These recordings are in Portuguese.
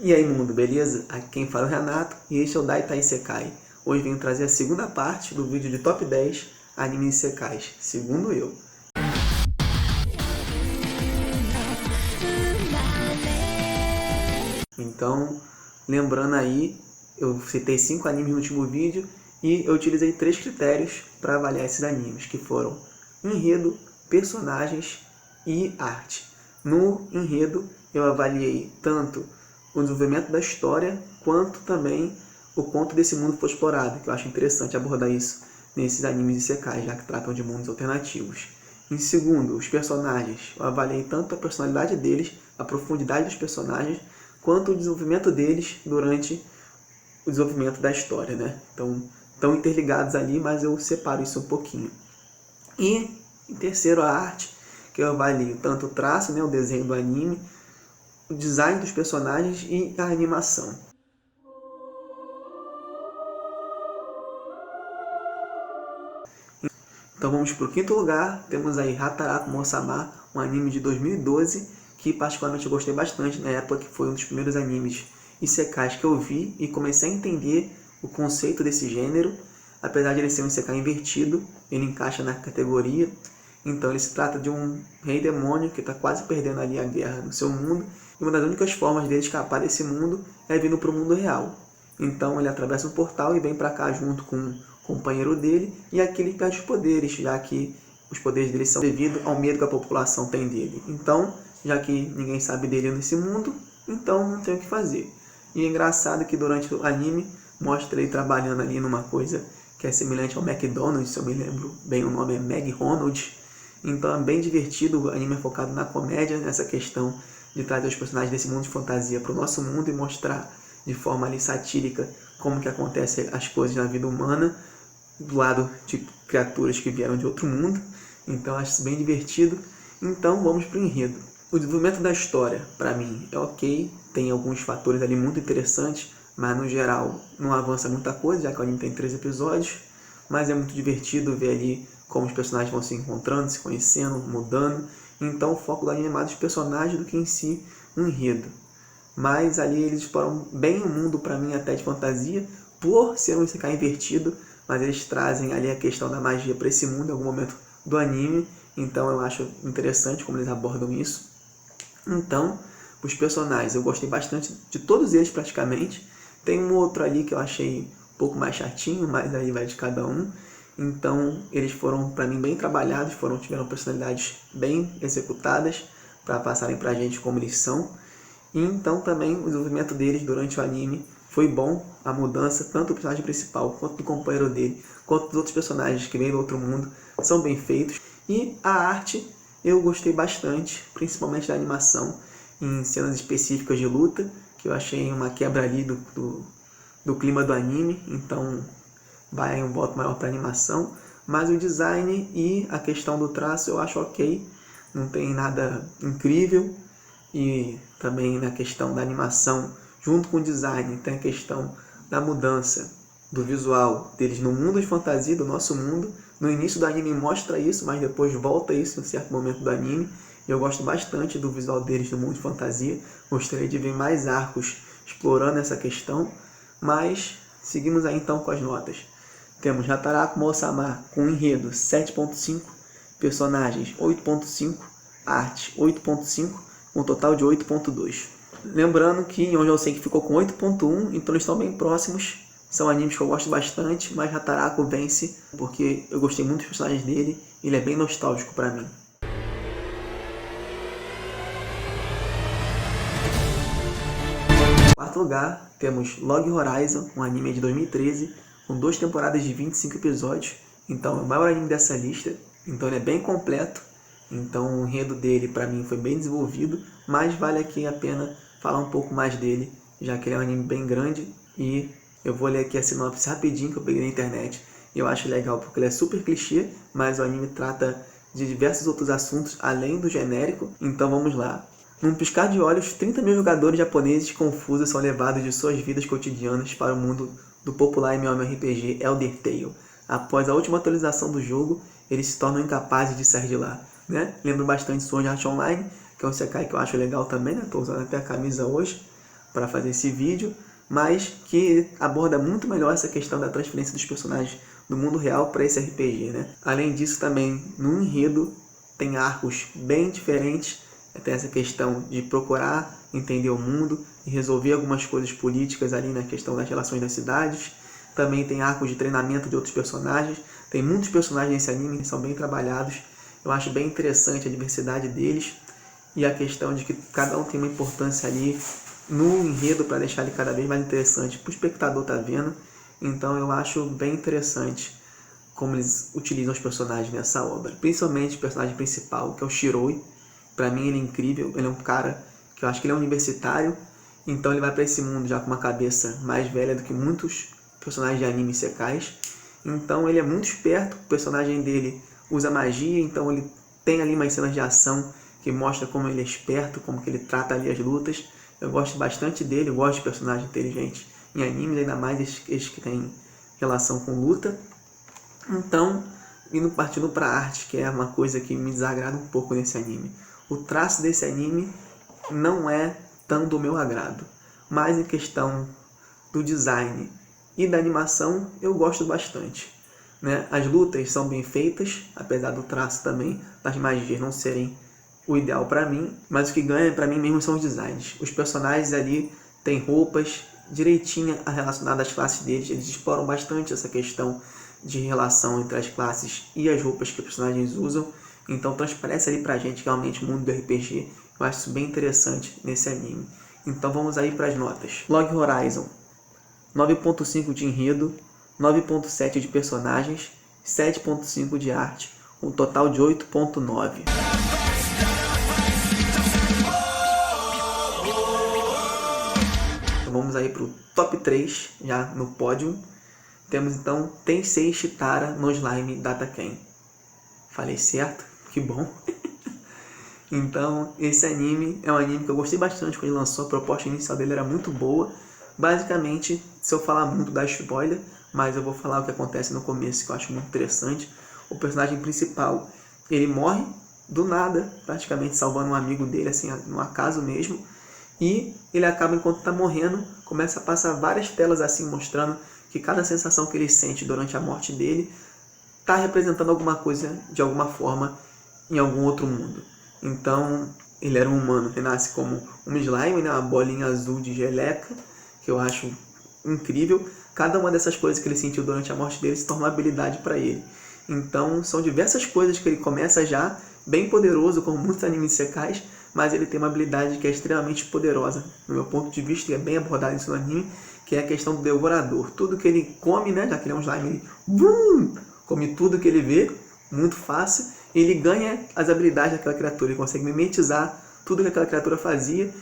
E aí mundo, beleza? Aqui quem fala é o Renato e este é o Daitai Isekai. Hoje venho trazer a segunda parte do vídeo de top 10 anime Isekais, segundo eu. Então, lembrando aí, eu citei 5 animes no último vídeo e eu utilizei 3 critérios para avaliar esses animes, que foram enredo, personagens e arte. No enredo, eu avaliei tanto o desenvolvimento da história, quanto também o quanto desse mundo foi explorado, que eu acho interessante abordar isso nesses animes isekais, já que tratam de mundos alternativos. Em segundo, os personagens. Eu avaliei tanto a personalidade deles, a profundidade dos personagens, quanto o desenvolvimento deles durante o desenvolvimento da história, né? Então, estão interligados ali, mas eu separo isso um pouquinho. E, em terceiro, a arte, que eu avalio tanto o traço, né, o desenho do anime, o design dos personagens e a animação. Então vamos para o quinto lugar, temos aí Hataraku Mousama, um anime de 2012, que particularmente eu gostei bastante, na época que foi um dos primeiros animes isekais que eu vi e comecei a entender o conceito desse gênero. Apesar de ele ser um isekai invertido, ele encaixa na categoria. Então ele se trata de um rei demônio que está quase perdendo ali a guerra no seu mundo, e uma das únicas formas dele escapar desse mundo é vindo para o mundo real. Então ele atravessa um portal e vem para cá junto com um companheiro dele, e aqui ele perde os poderes, já que os poderes dele são devido ao medo que a população tem dele. Então, já que ninguém sabe dele nesse mundo, então não tem o que fazer. E é engraçado que durante o anime mostra ele trabalhando ali numa coisa que é semelhante ao McDonald's, se eu me lembro bem, o nome é McDonald's. Então é bem divertido, o anime é focado na comédia, nessa questão de trazer os personagens desse mundo de fantasia para o nosso mundo e mostrar de forma ali satírica como que acontecem as coisas na vida humana, do lado de criaturas que vieram de outro mundo. Então acho isso bem divertido. Então vamos para o enredo. O desenvolvimento da história, para mim, é ok, tem alguns fatores ali muito interessantes, mas no geral não avança muita coisa, já que o anime tem 3 episódios, mas é muito divertido ver ali como os personagens vão se encontrando, se conhecendo, mudando. Então o foco do anime é mais os personagens do que em si um enredo. Mas ali eles exploram bem o mundo, para mim, até de fantasia, por ser um isekai invertido, mas eles trazem ali a questão da magia para esse mundo em algum momento do anime, então eu acho interessante como eles abordam isso. Então, os personagens, eu gostei bastante de todos eles praticamente. Tem um outro ali que eu achei um pouco mais chatinho, mas aí vai de cada um. Então, eles foram, para mim, bem trabalhados, tiveram personalidades bem executadas para passarem para a gente como eles são. E então também o desenvolvimento deles durante o anime foi bom, a mudança, tanto do personagem principal, quanto do companheiro dele, quanto dos outros personagens que vêm do outro mundo, são bem feitos. E a arte eu gostei bastante, principalmente da animação, em cenas específicas de luta, que eu achei uma quebra ali do clima do anime, então vai um voto maior para animação. Mas o design e a questão do traço eu acho ok, não tem nada incrível. E também na questão da animação, junto com o design, tem a questão da mudança do visual deles no mundo de fantasia, do nosso mundo. No início do anime mostra isso, mas depois volta isso em um certo momento do anime. Eu gosto bastante do visual deles no mundo de fantasia. Gostaria de ver mais arcos explorando essa questão. Mas seguimos aí então com as notas. Temos Hataraku Mousama com enredo 7.5, personagens 8.5, arte 8.5, um total de 8.2. Lembrando que onde eu sei que ficou com 8.1, então eles estão bem próximos. São animes que eu gosto bastante, mas Hataraku vence porque eu gostei muito dos personagens dele, ele é bem nostálgico para mim. Em quarto lugar, temos Log Horizon, um anime de 2013, com 2 temporadas de 25 episódios. Então é o maior anime dessa lista, então ele é bem completo. Então o enredo dele para mim foi bem desenvolvido, mas vale aqui a pena falar um pouco mais dele, já que ele é um anime bem grande. E eu vou ler aqui a sinopse rapidinho que eu peguei na internet. Eu acho legal porque ele é super clichê, mas o anime trata de diversos outros assuntos além do genérico. Então vamos lá. Num piscar de olhos, 30 mil jogadores japoneses confusos são levados de suas vidas cotidianas para o mundo do popular MMORPG Elder Tale. Após a última atualização do jogo, eles se tornam incapazes de sair de lá. Né? Lembro bastante de Sword Art Online, que é um isekai que eu acho legal também, né? Tô usando até a camisa hoje, para fazer esse vídeo, mas que aborda muito melhor essa questão da transferência dos personagens do mundo real para esse RPG, né? Além disso, também no enredo tem arcos bem diferentes, tem essa questão de procurar entender o mundo e resolver algumas coisas políticas ali na questão das relações das cidades. Também tem arcos de treinamento de outros personagens. Tem muitos personagens nesse anime que são bem trabalhados. Eu acho bem interessante a diversidade deles e a questão de que cada um tem uma importância ali no enredo para deixar ele cada vez mais interessante para o espectador estar vendo. Então eu acho bem interessante como eles utilizam os personagens nessa obra. Principalmente o personagem principal, que é o Shiroi. Para mim ele é incrível, ele é um cara que eu acho que ele é universitário, então ele vai para esse mundo já com uma cabeça mais velha do que muitos personagens de anime isekais. Então ele é muito esperto, o personagem dele usa magia, então ele tem ali umas cenas de ação que mostra como ele é esperto, como que ele trata ali as lutas. Eu gosto bastante dele, eu gosto de personagens inteligentes em animes, ainda mais esses que têm relação com luta. Então, partindo para a arte, que é uma coisa que me desagrada um pouco nesse anime. O traço desse anime não é tão do meu agrado, mas em questão do design e da animação eu gosto bastante, né? As lutas são bem feitas, apesar do traço também das magias não serem o ideal para mim, mas o que ganha para mim mesmo são os designs. Os personagens ali têm roupas direitinha relacionadas às classes deles, eles exploram bastante essa questão de relação entre as classes e as roupas que os personagens usam. Então transparece ali pra gente realmente o mundo do RPG. Eu acho isso bem interessante nesse anime. Então vamos aí para as notas. Log Horizon, 9.5 de enredo, 9.7 de personagens, 7.5 de arte, um total de 8.9. Então vamos aí para o top 3, já no pódio. Temos então Tensei Shitara no Slime Dataken. Falei certo? Que bom! Então, esse anime é um anime que eu gostei bastante quando ele lançou. A proposta inicial dele era muito boa. Basicamente, se eu falar muito dá spoiler, mas eu vou falar o que acontece no começo, que eu acho muito interessante. O personagem principal, ele morre do nada, praticamente salvando um amigo dele, assim, no acaso mesmo. E ele acaba, enquanto está morrendo, começa a passar várias telas assim, mostrando que cada sensação que ele sente durante a morte dele está representando alguma coisa, de alguma forma, em algum outro mundo. Então, ele era um humano que nasce como um slime, né? Uma bolinha azul de geleca, que eu acho incrível. Cada uma dessas coisas que ele sentiu durante a morte dele se torna uma habilidade para ele. Então, são diversas coisas que ele começa já bem poderoso, como muitos animes isekais, mas ele tem uma habilidade que é extremamente poderosa. No meu ponto de vista, e é bem abordado isso no anime, que é a questão do devorador. Tudo que ele come, né? Já que ele é um slime, ele come tudo que ele vê, muito fácil. Ele ganha as habilidades daquela criatura, ele consegue mimetizar tudo que aquela criatura fazia.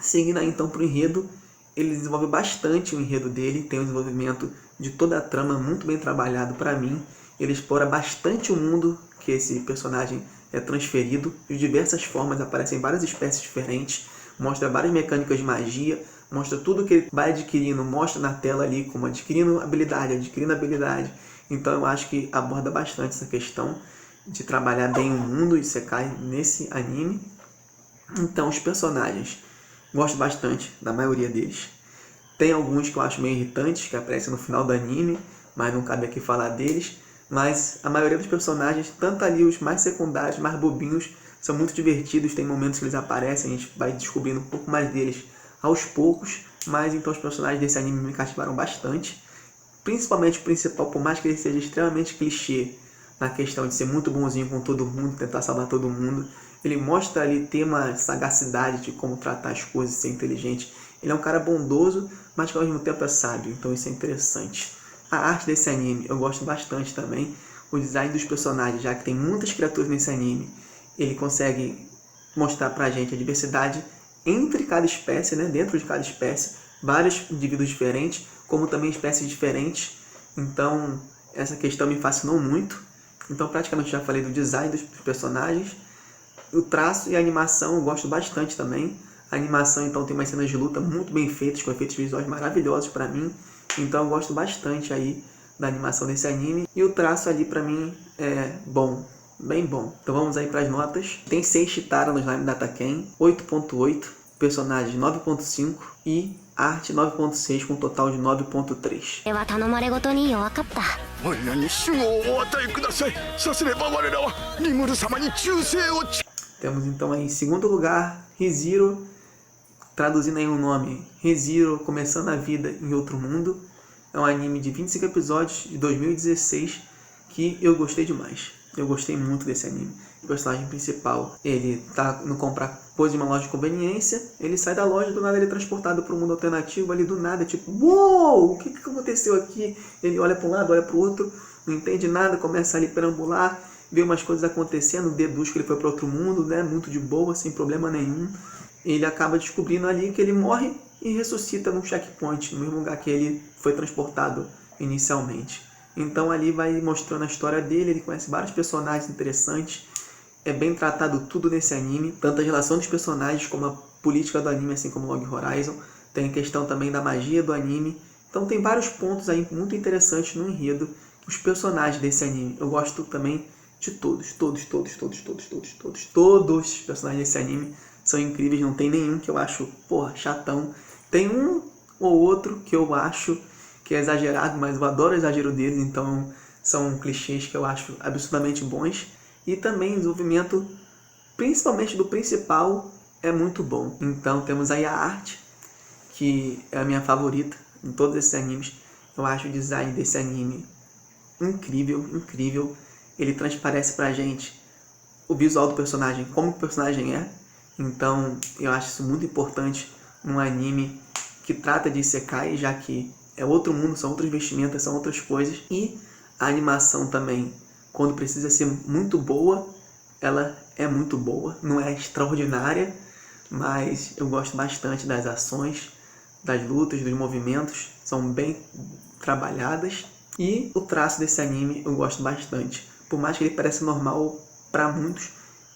Seguindo aí então para o enredo, ele desenvolve bastante o enredo dele, tem um desenvolvimento de toda a trama muito bem trabalhado para mim. Ele explora bastante o mundo que esse personagem é transferido, de diversas formas, aparecem várias espécies diferentes, mostra várias mecânicas de magia, mostra tudo que ele vai adquirindo, mostra na tela ali como adquirindo habilidade. Então eu acho que aborda bastante essa questão de trabalhar bem o mundo isekai nesse anime. Então os personagens, gosto bastante da maioria deles. Tem alguns que eu acho meio irritantes, que aparecem no final do anime, mas não cabe aqui falar deles. Mas a maioria dos personagens, tanto ali os mais secundários, mais bobinhos, são muito divertidos. Tem momentos que eles aparecem, a gente vai descobrindo um pouco mais deles aos poucos. Mas então os personagens desse anime me cativaram bastante. Principalmente o principal, por mais que ele seja extremamente clichê na questão de ser muito bonzinho com todo mundo, tentar salvar todo mundo, ele mostra ali ter uma sagacidade de como tratar as coisas, ser inteligente. Ele é um cara bondoso, mas que ao mesmo tempo é sábio, então isso é interessante. A arte desse anime eu gosto bastante também. O design dos personagens, já que tem muitas criaturas nesse anime, ele consegue mostrar pra gente a diversidade entre cada espécie, né? Dentro de cada espécie, vários indivíduos diferentes, como também espécies diferentes. Então, essa questão me fascinou muito. Então, praticamente já falei do design dos personagens. O traço e a animação eu gosto bastante também. A animação, então, tem umas cenas de luta muito bem feitas, com efeitos visuais maravilhosos pra mim. Então eu gosto bastante aí da animação desse anime. E o traço ali pra mim é bom, bem bom. Então vamos aí pras notas. Tensei Shitara no Slime Dataken, 8.8. Personagens 9.5 e arte 9.6 com um total de 9.3. Temos então aí em segundo lugar ReZero, traduzindo aí o nome, ReZero começando a vida em outro mundo. É um anime de 25 episódios de 2016 que eu gostei demais. Eu gostei muito desse anime. O personagem principal, ele tá indo comprar coisa de uma loja de conveniência, ele sai da loja, do nada ele é transportado para um mundo alternativo ali do nada, tipo, uou, o que aconteceu aqui? Ele olha para um lado, olha para o outro, não entende nada, começa ali a perambular, vê umas coisas acontecendo, deduz que ele foi para outro mundo, né, muito de boa, sem problema nenhum. Ele acaba descobrindo ali que ele morre e ressuscita num checkpoint, no mesmo lugar que ele foi transportado inicialmente. Então ali vai mostrando a história dele, ele conhece vários personagens interessantes. É bem tratado tudo nesse anime, tanto a relação dos personagens como a política do anime, assim como Log Horizon. Tem a questão também da magia do anime. Então tem vários pontos aí muito interessantes no enredo. Os personagens desse anime, eu gosto também de todos. Todos os personagens desse anime são incríveis, não tem nenhum que eu acho, chatão. Tem um ou outro que eu acho que é exagerado, mas eu adoro o exagero deles, então são clichês que eu acho absurdamente bons. E também o desenvolvimento, principalmente do principal, é muito bom. Então temos aí a arte, que é a minha favorita em todos esses animes. Eu acho o design desse anime incrível. Ele transparece pra gente o visual do personagem, como o personagem é. Então eu acho isso muito importante num anime que trata de Isekai, já que é outro mundo, são outras vestimentas, são outras coisas. E a animação também, quando precisa ser muito boa, ela é muito boa. Não é extraordinária, mas eu gosto bastante das ações, das lutas, dos movimentos. São bem trabalhadas. E o traço desse anime eu gosto bastante. Por mais que ele pareça normal para muitos,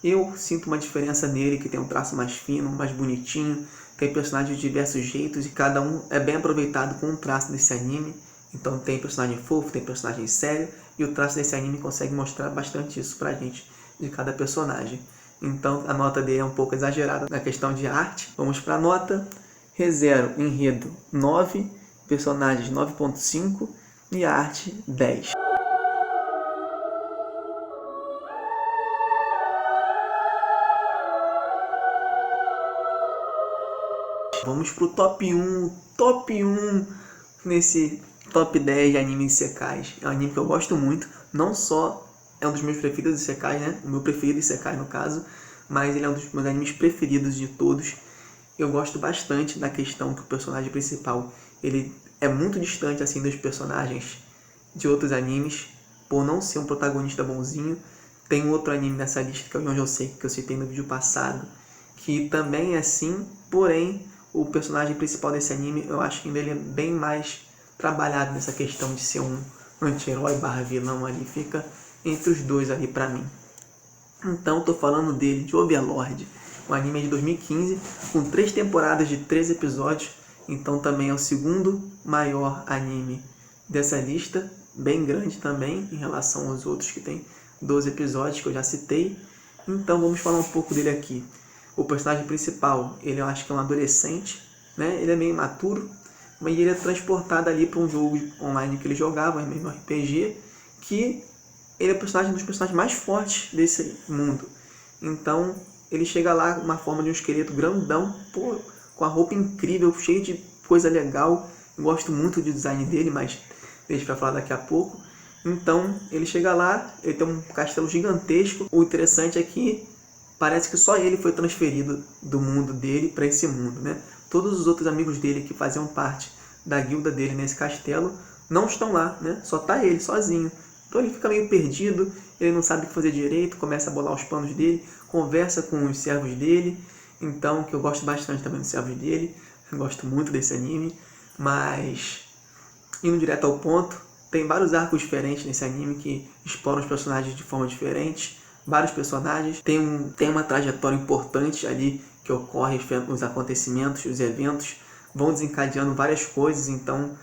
eu sinto uma diferença nele, que tem um traço mais fino, mais bonitinho. Tem personagens de diversos jeitos e cada um é bem aproveitado com o traço desse anime. Então tem personagem fofo, tem personagem sério, e o traço desse anime consegue mostrar bastante isso pra gente, de cada personagem. Então a nota dele é um pouco exagerada na questão de arte. Vamos pra nota. ReZero, enredo 9, personagens 9.5 e arte 10. Vamos pro top 1 nesse top 10 de animes isekais. É um anime que eu gosto muito, não só é um dos meus preferidos isekais, né? O meu preferido isekai no caso, mas ele é um dos meus animes preferidos de todos. Eu gosto bastante da questão que o personagem principal, ele é muito distante assim dos personagens de outros animes, por não ser um protagonista bonzinho. Tem outro anime nessa lista que é o Young Josei, que eu citei no vídeo passado, que também é assim, porém o personagem principal desse anime, eu acho que ele é bem mais trabalhado nessa questão de ser um anti-herói / vilão ali, fica entre os dois ali pra mim. Então tô falando dele, de Overlord, um anime de 2015, com 3 temporadas de 13 episódios, então também é o segundo maior anime dessa lista, bem grande também em relação aos outros que tem 12 episódios que eu já citei. Então vamos falar um pouco dele aqui. O personagem principal, ele eu acho que é um adolescente, né? Ele é meio imaturo, mas ele é transportado ali para um jogo online que ele jogava, um MMORPG, que ele é um dos personagens mais fortes desse mundo. Então ele chega lá com uma forma de um esqueleto grandão, com a roupa incrível, cheio de coisa legal. Eu gosto muito do design dele, mas deixa pra falar daqui a pouco. Então ele chega lá, ele tem um castelo gigantesco. O interessante é que parece que só ele foi transferido do mundo dele para esse mundo, né? Todos os outros amigos dele que faziam parte da guilda dele nesse castelo não estão lá, né? Só tá ele, sozinho. Então ele fica meio perdido, ele não sabe o que fazer direito, começa a bolar os planos dele, conversa com os servos dele. Então, que eu gosto bastante também dos servos dele, eu gosto muito desse anime, mas indo direto ao ponto, tem vários arcos diferentes nesse anime que exploram os personagens de forma diferente. Vários personagens, tem uma trajetória importante ali que ocorre, os acontecimentos, os eventos vão desencadeando várias coisas, então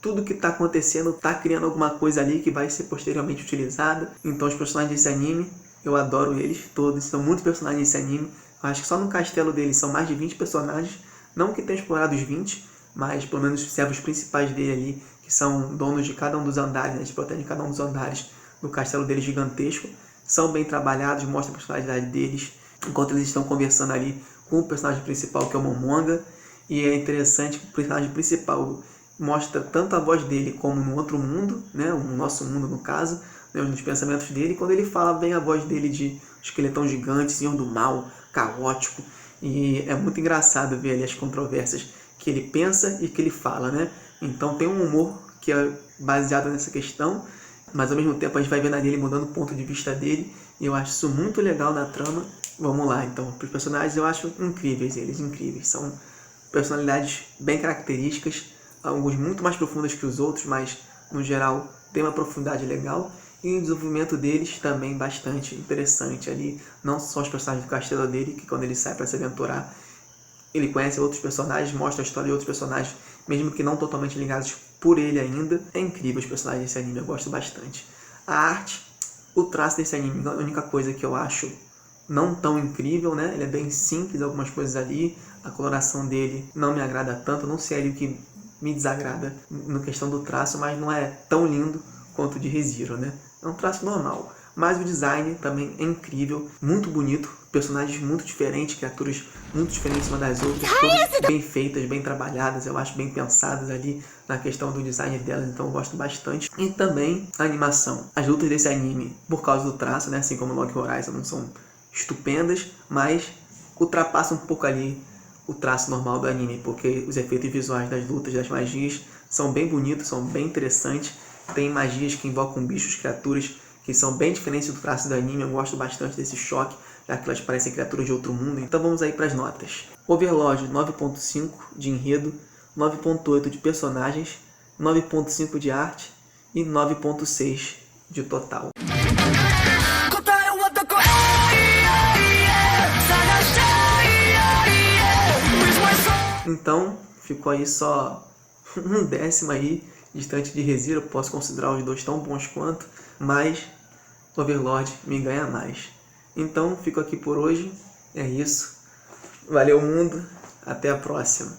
tudo que está acontecendo está criando alguma coisa ali que vai ser posteriormente utilizada. Então os personagens desse anime, eu adoro eles todos, são muitos personagens desse anime. Eu acho que só no castelo deles são mais de 20 personagens, não que tenha explorado os 20, mas pelo menos os servos principais dele ali, que são donos de cada um dos andares, né, eles protegem cada um dos andares do castelo dele gigantesco, são bem trabalhados, mostram a personalidade deles, enquanto eles estão conversando ali com o personagem principal, que é o Momonga. E é interessante que o personagem principal mostra tanto a voz dele como no outro mundo, né, o nosso mundo no caso, né, nos pensamentos dele, quando ele fala bem a voz dele de esqueletão gigante, senhor do mal, caótico. E é muito engraçado ver ali as controvérsias que ele pensa e que ele fala, né? Então tem um humor que é baseado nessa questão, mas ao mesmo tempo a gente vai vendo ali ele mudando o ponto de vista dele, e eu acho isso muito legal na trama. Vamos lá, então, para os personagens eu acho incríveis, eles incríveis, são personalidades bem características, alguns muito mais profundas que os outros, mas no geral tem uma profundidade legal, e o desenvolvimento deles também bastante interessante ali, não só os personagens do castelo dele, que quando ele sai para se aventurar, ele conhece outros personagens, mostra a história de outros personagens, mesmo que não totalmente ligados por ele ainda. É incrível os personagens desse anime, eu gosto bastante. A arte, o traço desse anime, a única coisa que eu acho não tão incrível, né? Ele é bem simples, algumas coisas ali, a coloração dele não me agrada tanto, não sei ali o que me desagrada na questão do traço, mas não é tão lindo quanto o de ReZero, né? É um traço normal, mas o design também é incrível, muito bonito, personagens muito diferentes, criaturas muito diferentes uma das outras, todas bem feitas, bem trabalhadas, eu acho bem pensadas ali na questão do design delas, então eu gosto bastante. E também a animação. As lutas desse anime, por causa do traço, né, assim como Log Horizon, não são estupendas, mas ultrapassa um pouco ali o traço normal do anime, porque os efeitos visuais das lutas, das magias, são bem bonitos, são bem interessantes. Tem magias que invocam bichos, criaturas que são bem diferentes do traço do anime. Eu gosto bastante desse choque, já que elas parecem criaturas de outro mundo. Então vamos aí para as notas. Overlord 9.5 de enredo, 9.8 de personagens, 9.5 de arte e 9.6 de total. Então ficou aí só um décimo aí distante de ReZero. Eu posso considerar os dois tão bons quanto, mas Overlord me ganha mais. Então fico aqui por hoje, é isso. Valeu mundo, até a próxima.